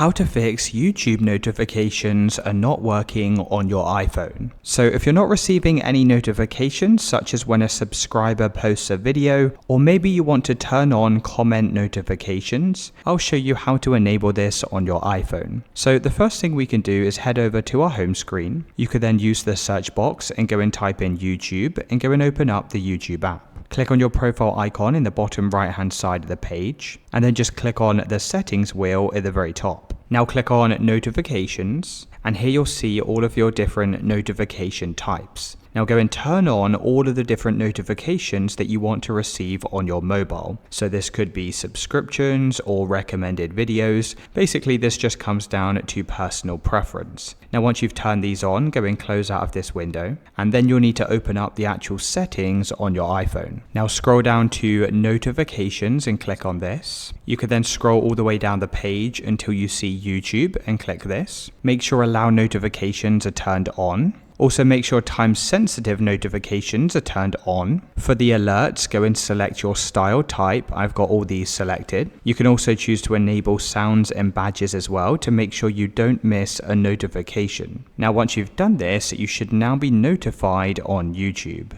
How to fix YouTube notifications are not working on your iPhone. So if you're not receiving any notifications, such as when a subscriber posts a video, or maybe you want to turn on comment notifications, I'll show you how to enable this on your iPhone. So the first thing we can do is head over to our home screen. You could then use the search box and go and type in YouTube and go and open up the YouTube app. Click on your profile icon in the bottom right hand side of the page, and then just click on the settings wheel at the very top. Now click on notifications, and here you'll see all of your different notification types. Now go and turn on all of the different notifications that you want to receive on your mobile. So this could be subscriptions or recommended videos. Basically, this just comes down to personal preference. Now once you've turned these on, go and close out of this window, and then you'll need to open up the actual settings on your iPhone. Now scroll down to notifications and click on this. You can then scroll all the way down the page until you see YouTube and click this. Make sure allow notifications are turned on. Also make sure time-sensitive notifications are turned on. For the alerts, go and select your style type. I've got all these selected. You can also choose to enable sounds and badges as well to make sure you don't miss a notification. Now once you've done this, you should now be notified on YouTube.